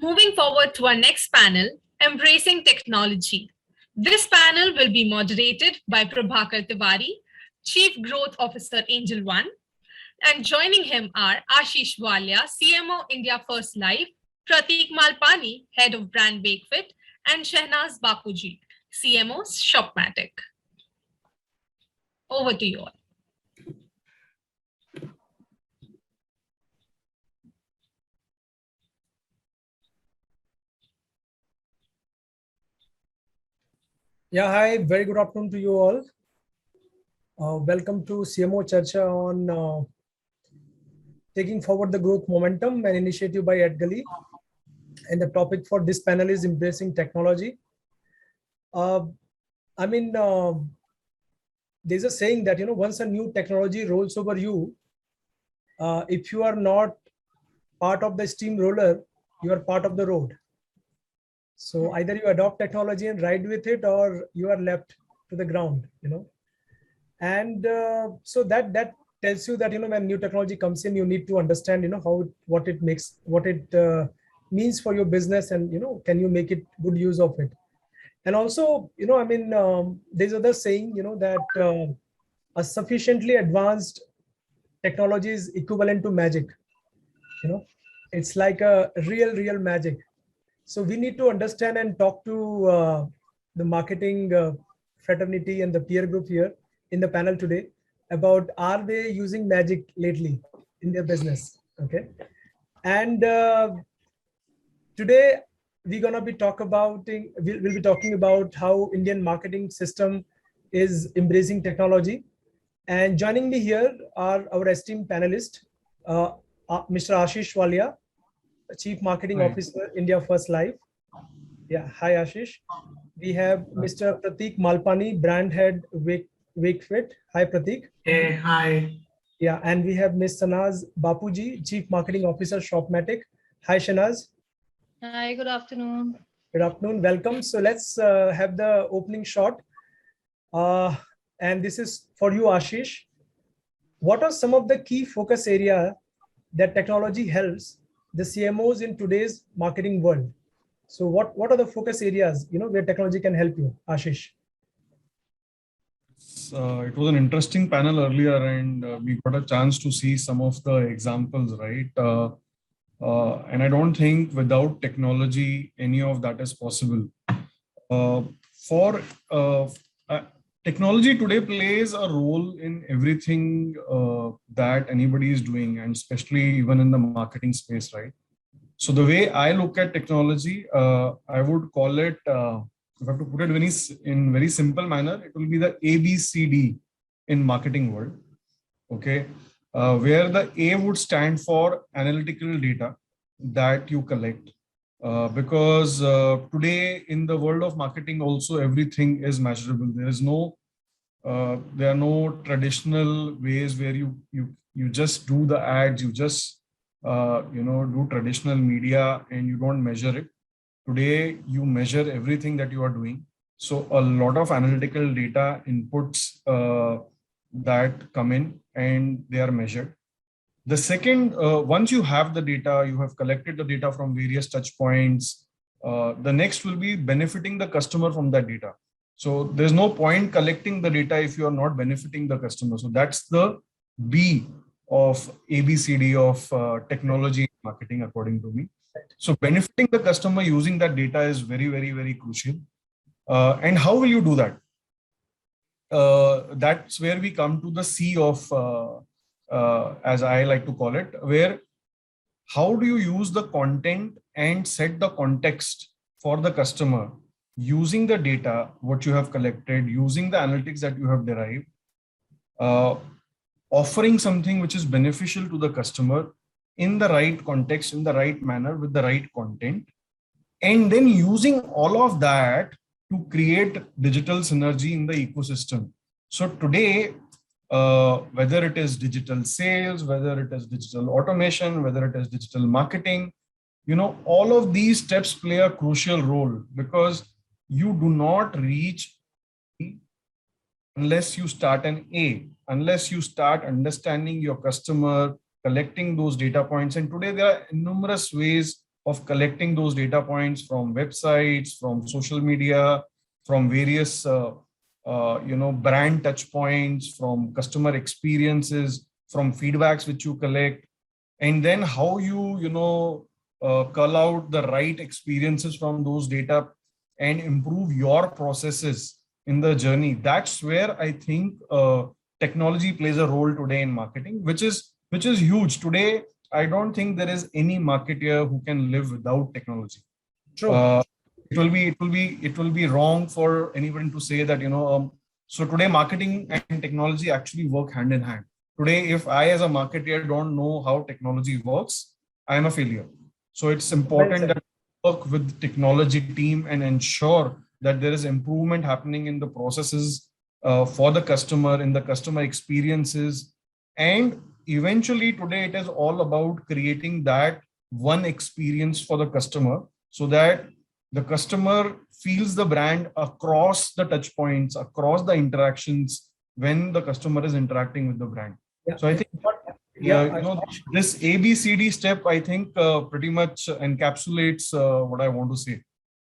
Moving forward to our next panel, Embracing Technology. This panel will be moderated by Prabhakar Tiwari, Chief Growth Officer Angel One, and joining him are Ashish Walia, CMO India First Life, Prateek Malpani, Head of Brand Wakefit, and Shehnaz Bapuji, CMO Shopmatic. Over to you all. Yeah, hi, very good afternoon to you all. Welcome to CMO Charcha on taking forward the growth momentum, an initiative by Edgali. And the topic for this panel is embracing technology. There's a saying that, once a new technology rolls over you, if you are not part of the steamroller, you are part of the road. So either you adopt technology and ride with it, or you are left to the ground, And so that tells you that, when new technology comes in, you need to understand, what it means for your business, and, can you make it good use of it. And also, there's other saying, that a sufficiently advanced technology is equivalent to magic. It's like a real magic. So we need to understand and talk to the marketing fraternity and the peer group here in the panel today about, are they using magic lately in their business? Okay. And today we're going to be we'll be talking about how Indian marketing system is embracing technology. And joining me here are our esteemed panelists, Mr. Ashish Walia, Chief Marketing Officer, India First Life. Yeah, hi Ashish. We have Mr. Prateek Malpani, Brand Head, Wakefit. Hi Prateek. Hey, hi. Yeah, and we have Ms. Shehnaz Bapuji, Chief Marketing Officer, Shopmatic. Hi Shehnaz. Hi, good afternoon. Good afternoon, welcome. So let's have the opening shot. And this is for you, Ashish. What are some of the key focus areas that technology helps the CMOs in today's marketing world? So what are the focus areas, where technology can help you, Ashish? It was an interesting panel earlier, and we got a chance to see some of the examples, right? And I don't think without technology, any of that is possible. Technology today plays a role in everything that anybody is doing, and especially even in the marketing space, right? So the way I look at technology, I would call it, if I have to put it in very simple manner, it will be the ABCD in marketing world, okay? Where the A would stand for analytical data that you collect. Because today in the world of marketing also, everything is measurable. There are no traditional ways where you just do the ads, you just do traditional media and you don't measure it. Today you measure everything that you are doing. So a lot of analytical data inputs that come in and they are measured. The second, once you have the data, you have collected the data from various touch points, the next will be benefiting the customer from that data. So there's no point collecting the data if you are not benefiting the customer. So that's the B of ABCD of technology marketing, according to me. So benefiting the customer using that data is very crucial. And how will you do that? That's where we come to the C of, as I like to call it, where how do you use the content and set the context for the customer using the data, what you have collected, using the analytics that you have derived, offering something which is beneficial to the customer in the right context, in the right manner, with the right content, and then using all of that to create digital synergy in the ecosystem. So today, whether it is digital sales, whether it is digital automation, whether it is digital marketing, all of these steps play a crucial role, because you do not reach unless you start an A, unless you start understanding your customer, collecting those data points. And today there are numerous ways of collecting those data points from websites, from social media, from various brand touch points, from customer experiences, from feedbacks which you collect, and then how you cull out the right experiences from those data and improve your processes in the journey. That's where I think technology plays a role today in marketing, which is huge today. I don't think there is any marketer who can live without technology. True. It will be wrong for anyone to say that so today marketing and technology actually work hand in hand. Today, if I as a marketer don't know how technology works, I am a failure. So it's important that I work with the technology team and ensure that there is improvement happening in the processes for the customer, in the customer experiences. And eventually today it is all about creating that one experience for the customer so that the customer feels the brand across the touch points, across the interactions when the customer is interacting with the brand. Yeah. So I think this ABCD step, I think pretty much encapsulates what I want to say.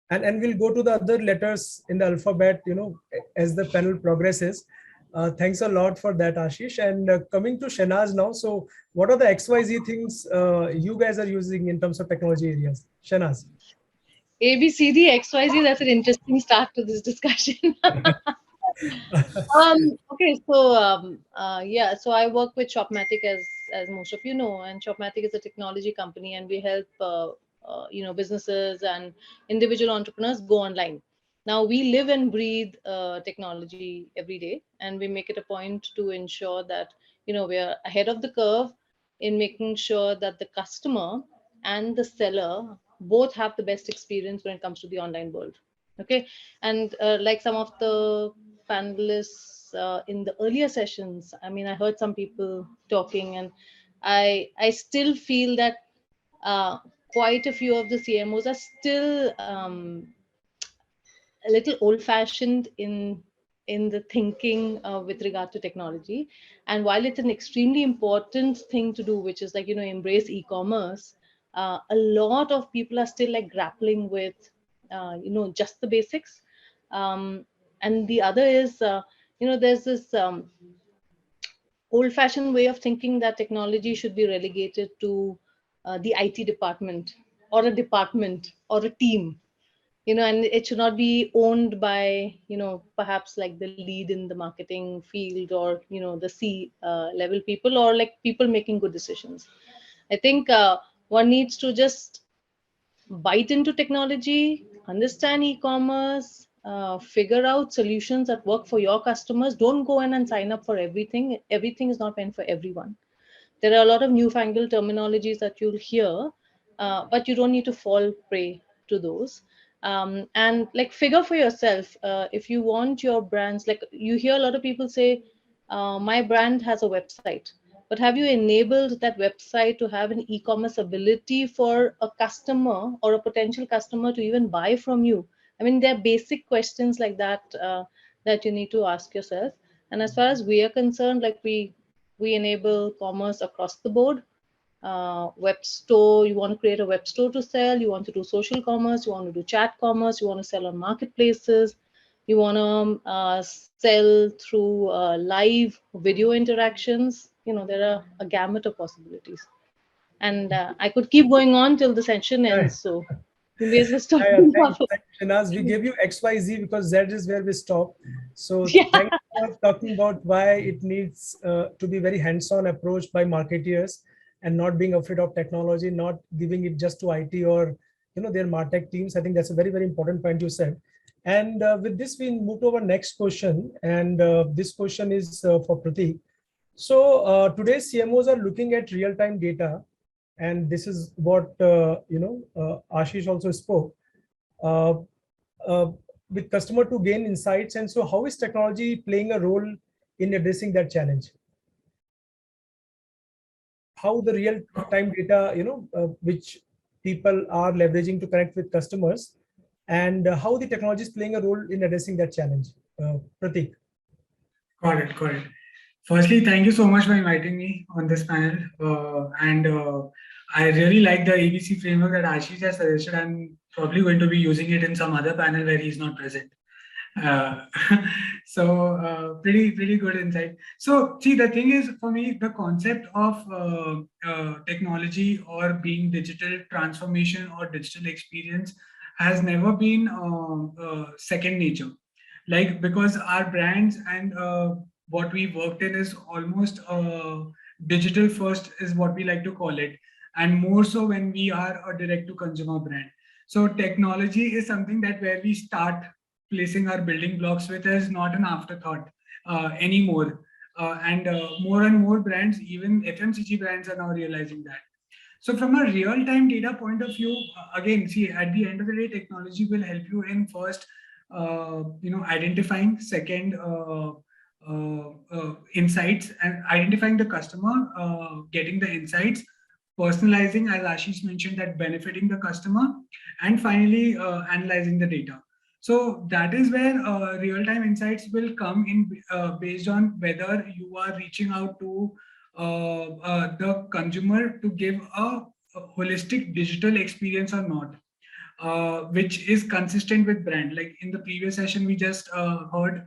And we'll go to the other letters in the alphabet, as the panel progresses. Thanks a lot for that, Ashish. And coming to Shehnaz now. So what are the XYZ things you guys are using in terms of technology areas? Shehnaz. A, B, C, D, X, Y, Z. That's an interesting start to this discussion. Okay, so so I work with Shopmatic as most of you know, and Shopmatic is a technology company, and we help businesses and individual entrepreneurs go online. Now we live and breathe technology every day, and we make it a point to ensure that we are ahead of the curve in making sure that the customer and the seller both have the best experience when it comes to the online world. Okay, and like some of the panelists in the earlier sessions, I mean, I heard some people talking, and I still feel that quite a few of the CMOs are still a little old-fashioned in the thinking with regard to technology. And while it's an extremely important thing to do, which is like embrace e-commerce, a lot of people are still like grappling with just the basics. And the other is there's this old-fashioned way of thinking that technology should be relegated to the IT department or a department or a team, and it should not be owned by perhaps like the lead in the marketing field or the C level people or like people making good decisions. I think one needs to just bite into technology, understand e-commerce, figure out solutions that work for your customers. Don't go in and sign up for everything. Everything is not meant for everyone. There are a lot of newfangled terminologies that you'll hear, but you don't need to fall prey to those. And like figure for yourself, if you want your brands, like you hear a lot of people say, my brand has a website, but have you enabled that website to have an e-commerce ability for a customer or a potential customer to even buy from you? I mean, there are basic questions like that that you need to ask yourself. And as far as we are concerned, like we enable commerce across the board. Web store, you want to create a web store to sell, you want to do social commerce, you want to do chat commerce, you want to sell on marketplaces, you want to sell through live video interactions. There are a gamut of possibilities, and I could keep going on till the session ends. So we may as well stop. Thanks, Shehnaz. We gave you XYZ because that is where we stop. So thanks for talking about why it needs to be very hands-on approach by marketeers and not being afraid of technology, not giving it just to IT or their MarTech teams. I think that's a very, very important point you said. And with this, we move to our next question. And this question is for Prateek. So today's CMOs are looking at real-time data. And this is what, Ashish also spoke, with customer to gain insights. And so how is technology playing a role in addressing that challenge? How the real-time data, which people are leveraging to connect with customers, and how the technology is playing a role in addressing that challenge. Prateek. Got it. Firstly, thank you so much for inviting me on this panel. And I really like the ABC framework that Ashish has suggested. I'm probably going to be using it in some other panel where he's not present. Uh, pretty good insight. So see, the thing is, for me, the concept of technology or being digital transformation or digital experience has never been second nature. Like, because our brands and what we worked in is almost digital first is what we like to call it, and more so when we are a direct to consumer brand. So technology is something that where we start placing our building blocks with is not an afterthought anymore. And more and more brands, even FMCG brands, are now realizing that. So from a real-time data point of view, again, see, at the end of the day, technology will help you in first, identifying, second, insights, and identifying the customer, getting the insights, personalizing, as Ashish mentioned, that benefiting the customer, and finally analyzing the data. So that is where real-time insights will come in based on whether you are reaching out to the consumer to give a holistic digital experience or not, which is consistent with brand. Like in the previous session, we just heard,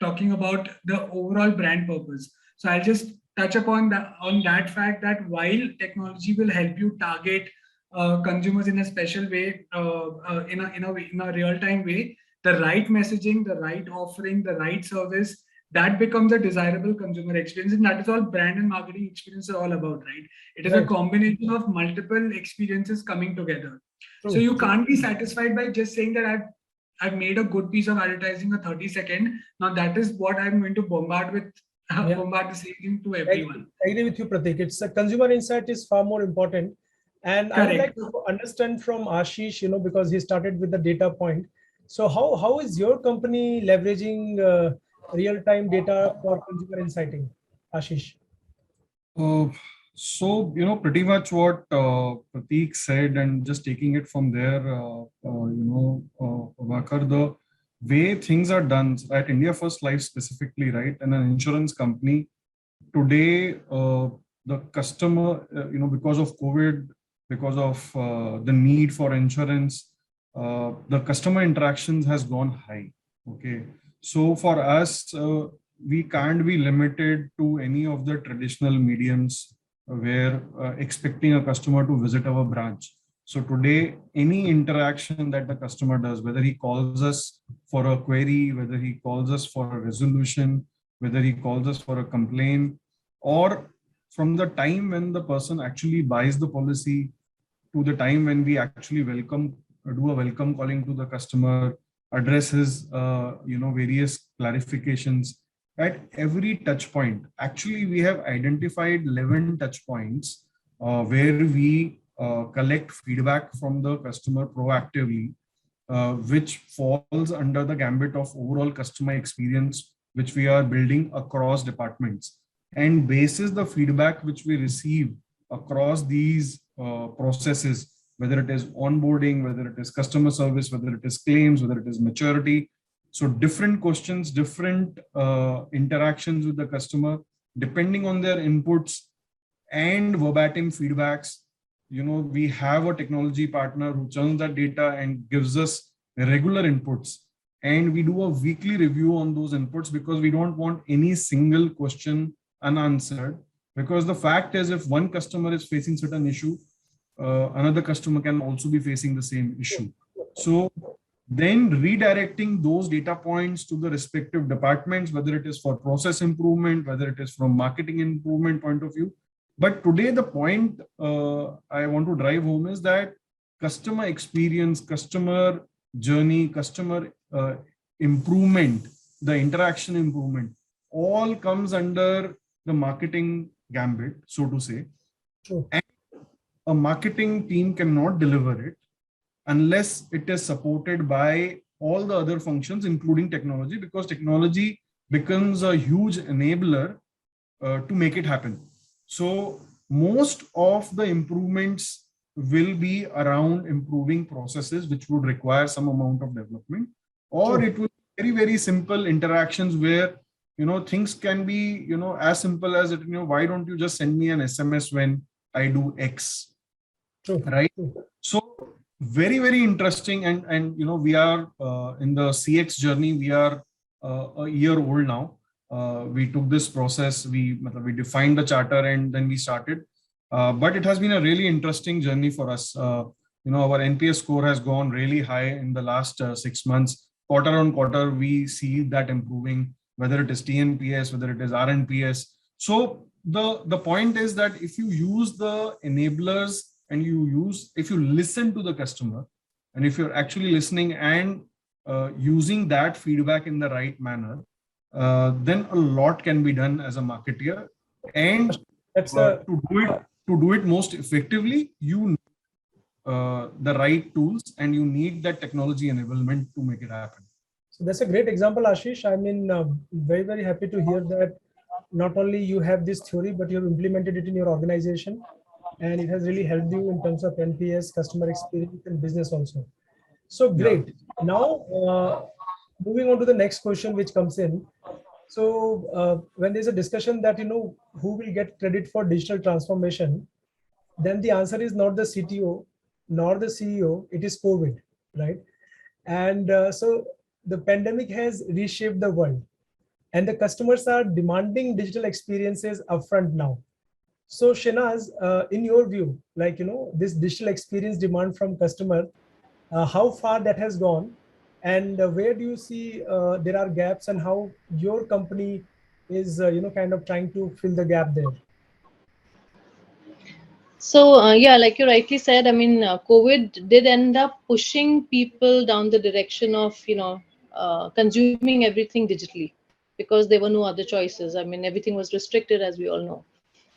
talking about the overall brand purpose. So I'll just touch upon that fact that while technology will help you target consumers in a special way, in a real time way, the right messaging, the right offering, the right service, that becomes a desirable consumer experience. And that is all brand and marketing experience are all about, right? It is a combination of multiple experiences coming together. So you can't be satisfied by just saying that I've made a good piece of advertising, a 30-second. Now that is what I'm going to bombard with, bombard the same thing to everyone. I agree with you, Pratik. It's a consumer insight is far more important. And I would like to understand from Ashish, because he started with the data point. So how is your company leveraging real-time data for consumer insighting, Ashish? So, pretty much what Pratik said, and just taking it from there, Vakar, the way things are done at India First Life specifically, right, and an insurance company, today, the customer, because of COVID, because of the need for insurance, the customer interactions has gone high. Okay. So for us, we can't be limited to any of the traditional mediums where expecting a customer to visit our branch. So today, any interaction that the customer does, whether he calls us for a query, whether he calls us for a resolution, whether he calls us for a complaint, or from the time when the person actually buys the policy to the time when we actually do a welcome calling to the customer, address his various clarifications. At every touch point, actually we have identified 11 touch points where we collect feedback from the customer proactively, which falls under the gambit of overall customer experience, which we are building across departments. And basis the feedback which we receive across these processes, whether it is onboarding, whether it is customer service, whether it is claims, whether it is maturity. So different questions, different interactions with the customer, depending on their inputs and verbatim feedbacks. We have a technology partner who churns that data and gives us regular inputs. And we do a weekly review on those inputs because we don't want any single question unanswered. Because the fact is, if one customer is facing certain issue, another customer can also be facing the same issue. So then redirecting those data points to the respective departments, whether it is for process improvement, whether it is from marketing improvement point of view. But today, the point I want to drive home is that customer experience, customer journey, customer improvement, the interaction improvement, all comes under the marketing gambit, so to say. Sure. And a marketing team cannot deliver it unless it is supported by all the other functions, including technology, because technology becomes a huge enabler to make it happen. So most of the improvements will be around improving processes, which would require some amount of development, or it will be very, very simple interactions where things can be, as simple as it, why don't you just send me an SMS when I do X, True. right? True. So very, very interesting. And we are in the CX journey. We are a year old now. We took this process, we defined the charter and then we started. But it has been a really interesting journey for us. Our NPS score has gone really high in the last 6 months. Quarter on quarter, we see that improving, whether it is TNPS, whether it is RNPS. So the point is that if you use the enablers and if you listen to the customer, and if you're actually listening and using that feedback in the right manner, then a lot can be done as a marketeer. And to do it most effectively, you need the right tools and you need that technology enablement to make it happen. So that's a great example, Ashish. I mean, very, very happy to hear that not only you have this theory, but you've implemented it in your organization, and it has really helped you in terms of NPS, customer experience, and business also. So great. Yeah. Now, moving on to the next question which comes in. So when there's a discussion that, who will get credit for digital transformation, then the answer is not the CTO, nor the CEO, it is COVID, right? And so the pandemic has reshaped the world, and the customers are demanding digital experiences upfront now. So Shenaz, in your view, this digital experience demand from customer, how far that has gone, and where do you see there are gaps, and how your company is, kind of trying to fill the gap there? So yeah, like you rightly said, I mean, COVID did end up pushing people down the direction of consuming everything digitally, because there were no other choices. I mean, everything was restricted, as we all know.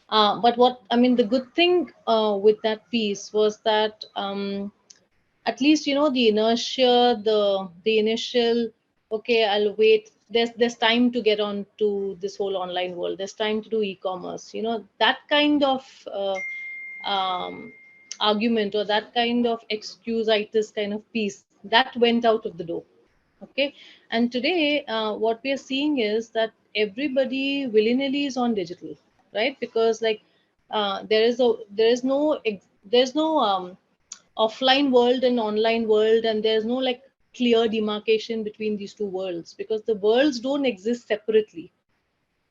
But the good thing with that piece was that at least the inertia, the initial, okay, I'll wait. There's time to get on to this whole online world. There's time to do e-commerce. That kind of um, argument, or that kind of excuse-itis kind of piece, that went out of the door. Okay, and today what we are seeing is that everybody willy-nilly is on digital, right? Because there's no offline world and online world, and there's no clear demarcation between these two worlds, because the worlds don't exist separately.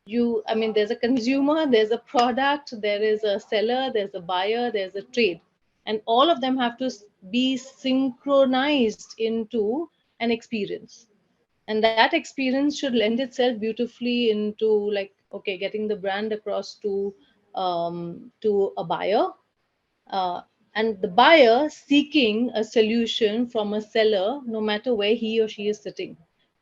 There's a consumer, there's a product, there is a seller, there's a buyer, there's a trade, and all of them have to be synchronized into an experience. And that experience should lend itself beautifully into getting the brand across to a buyer, and the buyer seeking a solution from a seller, no matter where he or she is sitting.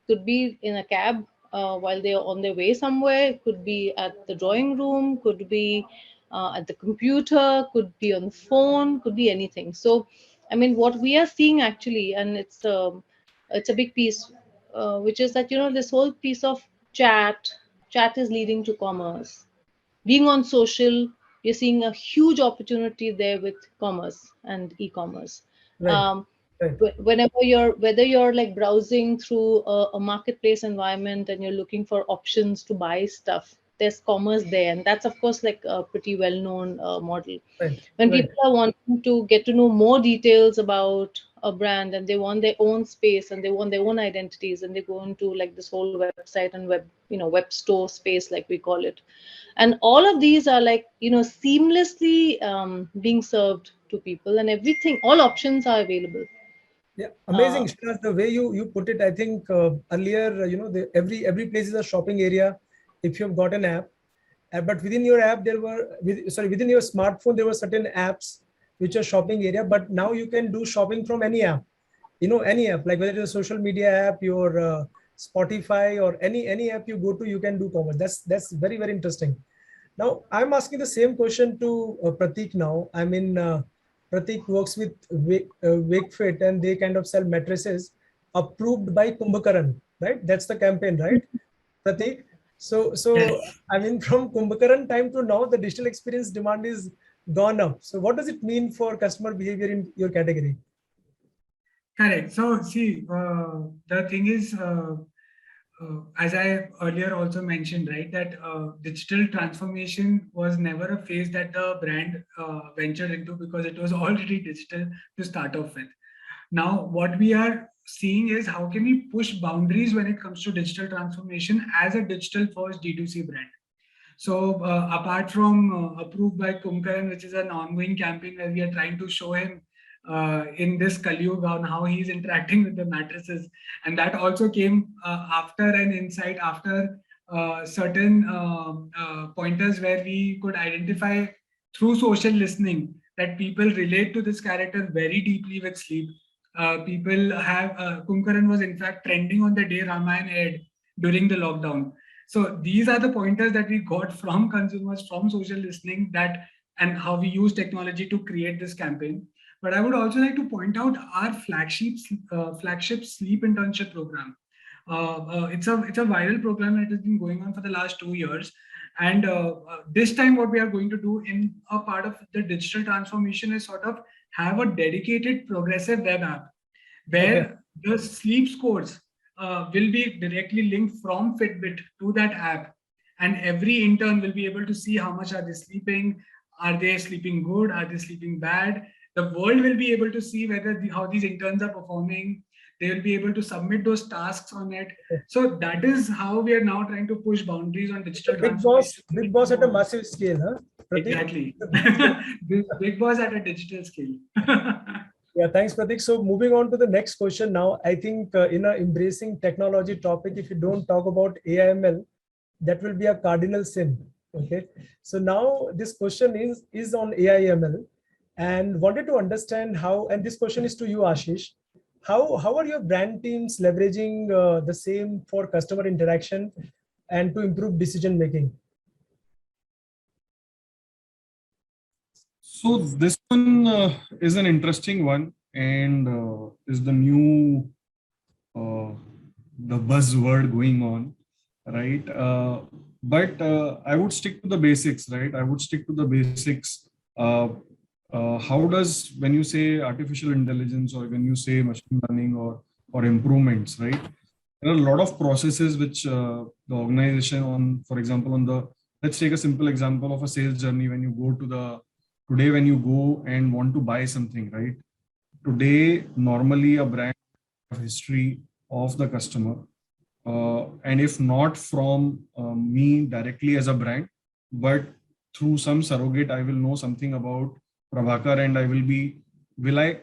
Could be in a cab while they are on their way somewhere, could be at the drawing room, could be at the computer, could be on the phone, could be anything. So, what we are seeing actually, and it's a big piece, which is that this whole piece of chat is leading to commerce. Being on social, you're seeing a huge opportunity there with commerce and e-commerce. Right. Right. Whether you're browsing through a marketplace environment and you're looking for options to buy stuff, there's commerce there, and that's of course a pretty well-known model. Right. When Right. people are wanting to get to know more details about a brand, and they want their own space and they want their own identities, and they go into this whole website and web store space, like we call it, and all of these are seamlessly being served to people, and everything, all options are available. Yeah, amazing, Srinivas, the way you put it. I think earlier, every place is a shopping area if you've got an app. But within your app, within your smartphone, there were certain apps which are shopping area. But now you can do shopping from any app. Any app, like whether it's a social media app, your Spotify, or any app you go to, you can do commerce. That's very, very interesting. Now I'm asking the same question to Prateek now. Prateek works with Wakefit, and they kind of sell mattresses approved by Kumbhakaran, right? That's the campaign, right, Prateek? So Yes. from Kumbhakaran time to now, the digital experience demand is gone up. So what does it mean for customer behavior in your category? Correct. So see, the thing is, as I earlier also mentioned, right, that digital transformation was never a phase that the brand ventured into because it was already digital to start off with. Now, what we are seeing is how can we push boundaries when it comes to digital transformation as a digital first D2C brand. So apart from Approved by Kumkaran, which is an ongoing campaign where we are trying to show him in this Kali Yuga on how he's interacting with the mattresses. And that also came after an insight, after certain pointers where we could identify through social listening that people relate to this character very deeply with sleep. People have, Kumkaran was in fact trending on the day Ramayana aired during the lockdown. So these are the pointers that we got from consumers, from social listening, that and how we use technology to create this campaign. But I would also like to point out our flagship sleep internship program. It's a viral program that has been going on for the last 2 years. And this time, what we are going to do in a part of the digital transformation is sort of have a dedicated progressive web app where the sleep scores will be directly linked from Fitbit to that app. And every intern will be able to see how much are they sleeping. Are they sleeping good? Are they sleeping bad? The world will be able to see whether how these interns are performing. They will be able to submit those tasks on it. So that is how we are now trying to push boundaries on digital transformation. Big boss at a massive scale, huh? Pratik? Exactly. Big boss at a digital scale. Yeah, thanks, Pratik. So moving on to the next question now, I think in a embracing technology topic, if you don't talk about AIML, that will be a cardinal sin. Okay. So now this question is on AIML, and wanted to understand how, and this question is to you, Ashish, how are your brand teams leveraging the same for customer interaction and to improve decision making? So this one is an interesting one, and is the new the buzzword going on, right? But I would stick to the basics, right? I would stick to the basics. How does, when you say artificial intelligence or when you say machine learning or improvements, right? There are a lot of processes which the organization on, for example, on the, let's take a simple example of a sales journey. When you go to the, today when you go and want to buy something, right? Today, normally a brand have history of the customer. And if not from me directly as a brand, but through some surrogate, I will know something about Prabhakar, and I will be,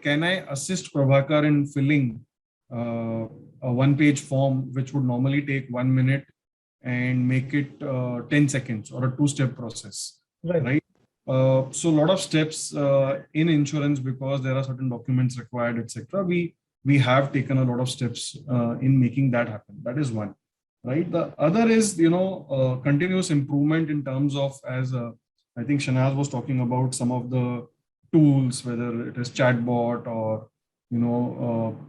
can I assist Prabhakar in filling a one-page form, which would normally take 1 minute, and make it 10 seconds or a 2-step process, right? So a lot of steps in insurance, because there are certain documents required, etc. We have taken a lot of steps in making that happen. That is one, right? The other is, continuous improvement in terms of, as I think Shanaz was talking about some of the tools, whether it is chatbot or,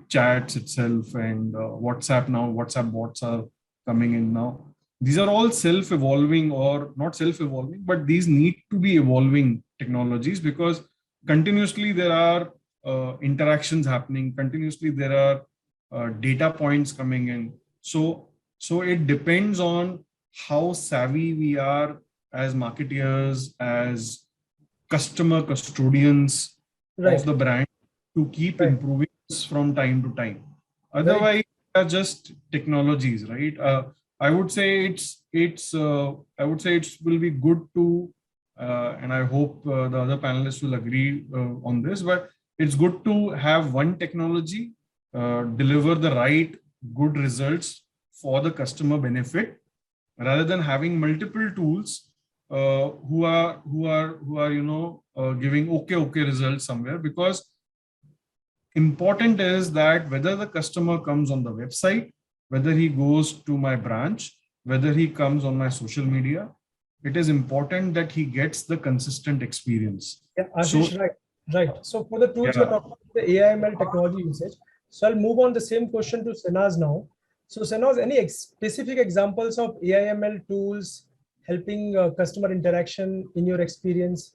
chats itself, and WhatsApp now, WhatsApp bots are coming in now. These are all self-evolving, or not self-evolving, but these need to be evolving technologies, because continuously there are interactions happening, continuously there are data points coming in. So it depends on how savvy we are as marketeers, as customer custodians of the brand, to keep improving this from time to time. Otherwise, they are just technologies, right? I would say it will be good to, and I hope the other panelists will agree on this, but it's good to have one technology deliver the right good results for the customer benefit, rather than having multiple tools who are giving okay results somewhere. Because important is that whether the customer comes on the website, whether he goes to my branch, whether he comes on my social media, it is important that he gets the consistent experience. Yeah, Ashish, right. So for the tools, you're talking about the AIML technology usage. So I'll move on the same question to Senaz now. So Senaz, any specific examples of AIML tools helping customer interaction in your experience?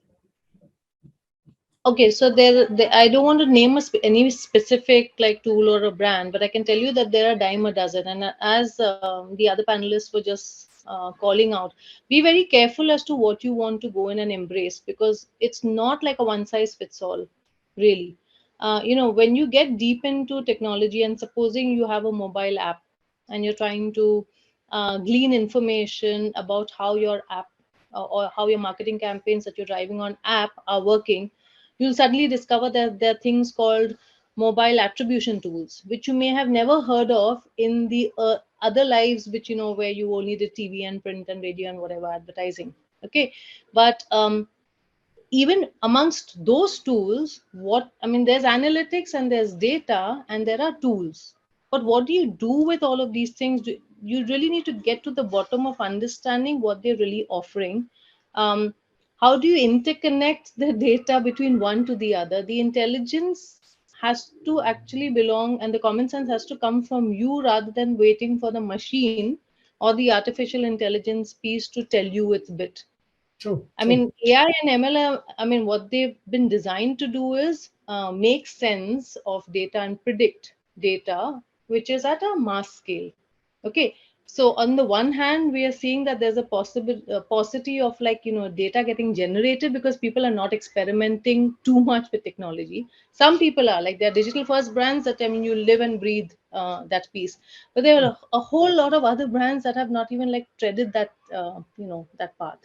Okay, so I don't want to name any specific like tool or a brand, but I can tell you that there are dime a dozen. And as the other panelists were just calling out, be very careful as to what you want to go in and embrace, because it's not like a one size fits all, really. When you get deep into technology, and supposing you have a mobile app and you're trying to glean information about how your app or how your marketing campaigns that you're driving on app are working, you'll suddenly discover that there are things called mobile attribution tools, which you may have never heard of in the other lives, which where you only did TV and print and radio and whatever advertising. Okay, but even amongst those tools, there's analytics and there's data and there are tools. But what do you do with all of these things? You really need to get to the bottom of understanding what they're really offering. um, how do you interconnect the data between one to the other? The intelligence has to actually belong, and the common sense has to come from you rather than waiting for the machine or the artificial intelligence piece to tell you its bit. True, I true. mean, AI and ML, what they've been designed to do is make sense of data and predict data, which is at a mass scale. Okay. So on the one hand, we are seeing that there's a paucity of data getting generated because people are not experimenting too much with technology. Some people are like, they're digital first brands that, you live and breathe that piece. But there are a whole lot of other brands that have not even like treaded that, that path.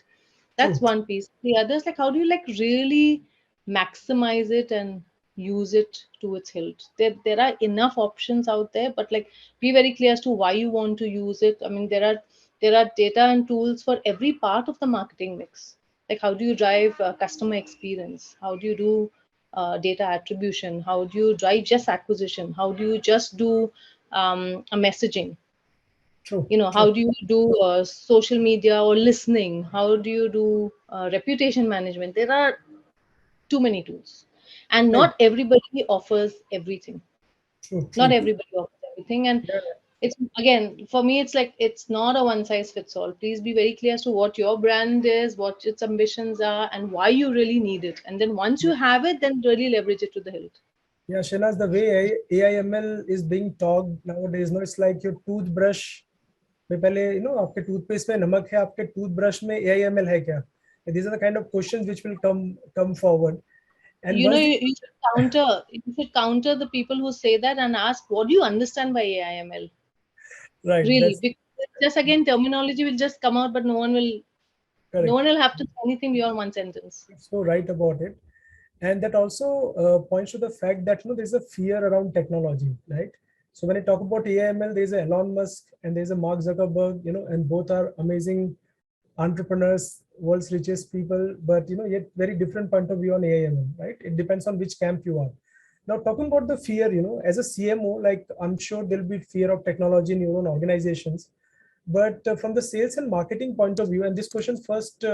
That's True. one piece. The other is like, how do you like really maximize it and use it to its hilt? There are enough options out there, but like, be very clear as to why you want to use it. I mean, there are data and tools for every part of the marketing mix. Like, how do you drive customer experience? How do you do data attribution? How do you drive just acquisition? How do you just do a messaging? True. How True. do you do social media or listening? How do you do reputation management? There are too many tools, and Right. not everybody offers everything. True. Not True. everybody offers everything. And Yeah. it's, again, for me, it's like, it's not a one size fits all. Please be very clear as to what your brand is, what its ambitions are, and why you really need it. And then once you have it, then really leverage it to the hilt. Yeah, Shenaz, the way AIML is being talked nowadays, it's like your toothbrush में पहले आपके toothpaste में नमक है, आपके toothbrush में AIML है क्या? These are the kind of questions which will come forward. And once the, You should counter the people who say that and ask, what do you understand by AIML? right, Really, that's because just again, terminology will just come out, but no one will correct. have to say anything beyond one sentence. So right about it. And that also points to the fact that there's a fear around technology, right? So when I talk about AIML, there's a Elon Musk and there's a Mark Zuckerberg, and both are amazing entrepreneurs, world's richest people, but yet very different point of view on AIML, right? It depends on which camp you are. Now talking about the fear, as a CMO, like I'm sure there'll be fear of technology in your own organizations, but from the sales and marketing point of view, and this question first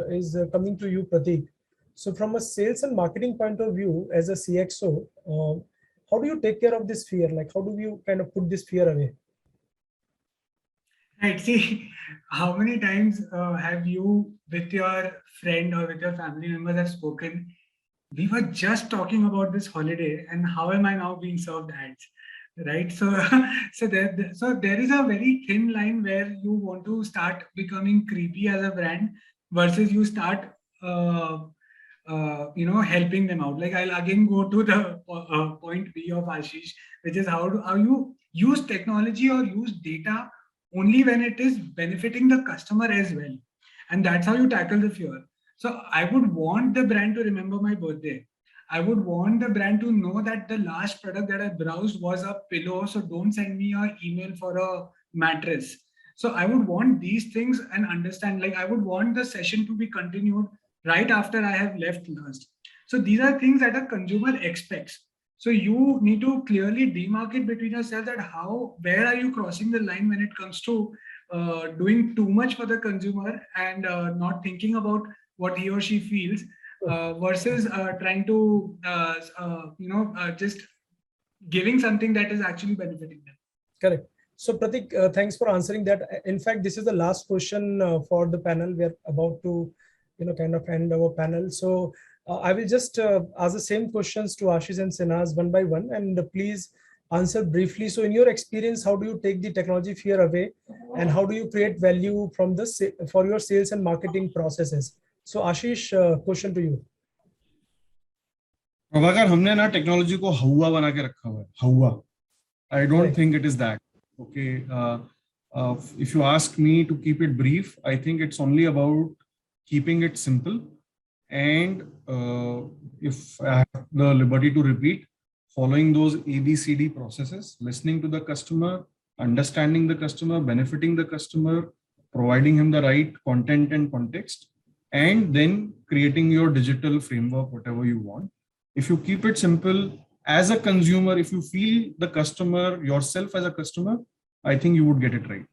is coming to you, Prateek. So from a sales and marketing point of view, as a CXO, how do you take care of this fear? Like, how do you kind of put this fear away? Right. See, how many times have you, with your friend or with your family members, have spoken? We were just talking about this holiday, and how am I now being served ads? Right. So, so there is a very thin line where you want to start becoming creepy as a brand versus you start, helping them out. Like, I'll again go to the point B of Ashish, which is how you use technology or use data only when it is benefiting the customer as well, and that's how you tackle the fear. So I would want the brand to remember my birthday. I would want the brand to know that the last product that I browsed was a pillow, so don't send me an email for a mattress. So I would want these things and understand, like, I would want the session to be continued right after I have left last. So these are things that a consumer expects. So you need to clearly demarcate between yourself that where are you crossing the line when it comes to doing too much for the consumer and not thinking about what he or she feels versus trying to just giving something that is actually benefiting them. Correct. So Pratik, thanks for answering that. In fact, this is the last question for the panel. We are about to, kind of end our panel. So I will just ask the same questions to Ashish and Sinaz one by one, and please answer briefly. So in your experience, how do you take the technology fear away, and how do you create value from for your sales and marketing processes? So Ashish, question to you. Prabhakar, हमने ना technology को हवा बना के रखा हुआ है, हवा. I don't Right. think it is that. Okay. If you ask me to keep it brief, I think it's only about keeping it simple. And if I have the liberty to repeat, following those ABCD processes, listening to the customer, understanding the customer, benefiting the customer, providing him the right content and context, and then creating your digital framework, whatever you want. If you keep it simple, as a consumer, if you feel the customer yourself as a customer, I think you would get it right.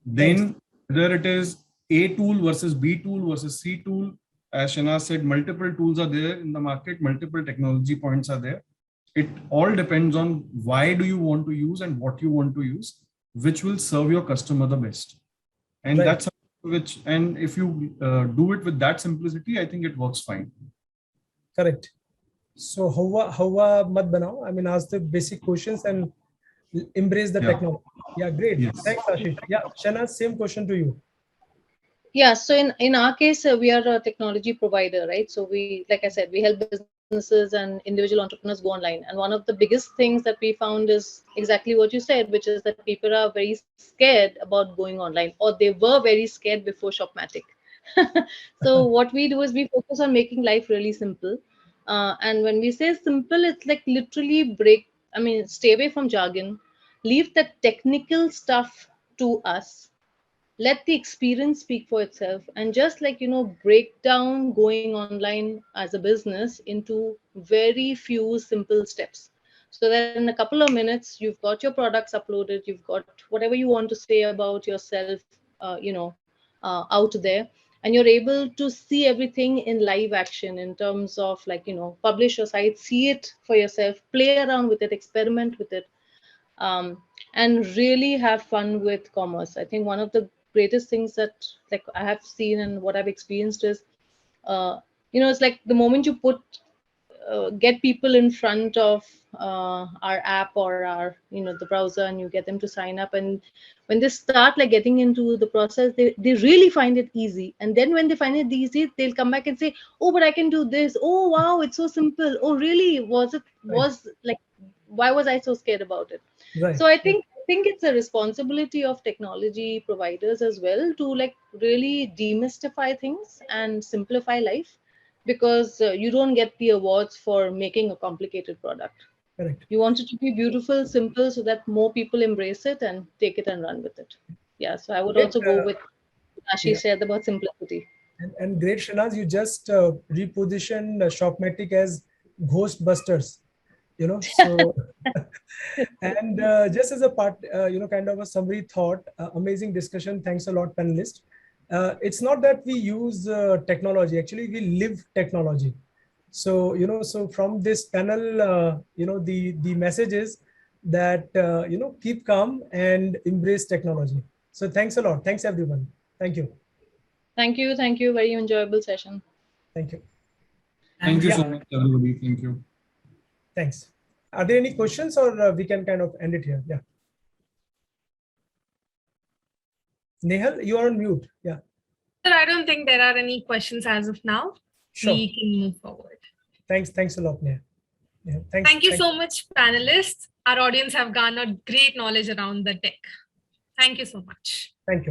Then whether it is A tool versus B tool versus C tool, as Shana said, multiple tools are there in the market, multiple technology points are there. It all depends on why do you want to use and what you want to use, which will serve your customer the best. And Right. that's which, and if you do it with that simplicity, I think it works fine. Correct. So Hawa mat banao. I mean, ask the basic questions and embrace the Yeah. technology. Yeah, great. Yes. Thanks, Ashish. Yeah, Shana, same question to you. Yeah, so in our case, we are a technology provider, right? So we, like I said, we help businesses and individual entrepreneurs go online. And one of the biggest things that we found is exactly what you said, which is that people are very scared about going online, or they were very scared before Shopmatic. So what we do is we focus on making life really simple. And when we say simple, it's like literally stay away from jargon, leave the technical stuff to us, let the experience speak for itself, and just break down going online as a business into very few simple steps, so that in a couple of minutes you've got your products uploaded, you've got whatever you want to say about yourself out there, and you're able to see everything in live action in terms of publish your site, see it for yourself, play around with it, experiment with it, and really have fun with commerce. I think one of the greatest things that I have seen and what I've experienced is, it's like the moment you get people in front of our app or our the browser, and you get them to sign up, and when they start getting into the process, they really find it easy. And then when they find it easy, they'll come back and say, oh, but I can do this. Oh wow, it's so simple. Oh really? Why was I so scared about it? Right. So I think it's a responsibility of technology providers as well to really demystify things and simplify life, because you don't get the awards for making a complicated product. Correct. You want it to be beautiful, simple, so that more people embrace it and take it and run with it. Yeah, so I would Great, also go with Ashish said about simplicity. And great, Shanaz, you just repositioned Shopmatic as Ghostbusters, so and just as a part, kind of a summary thought, amazing discussion. Thanks a lot, panelists. It's not that we use technology, actually we live technology. So, so from this panel, the message is that, keep calm and embrace technology. So thanks a lot. Thanks everyone. Thank you. Thank you. Thank you. Very enjoyable session. Thank you. Thank you Yeah. so much, everybody. Thank you. Thanks. Are there any questions, or we can kind of end it here? Yeah. Nehal, you are on mute. Yeah. Sir, I don't think there are any questions as of now. Sure. We can move forward. Thanks a lot, Nehal. Yeah, Thank you so much, panelists. Our audience have garnered great knowledge around the tech. Thank you so much. Thank you.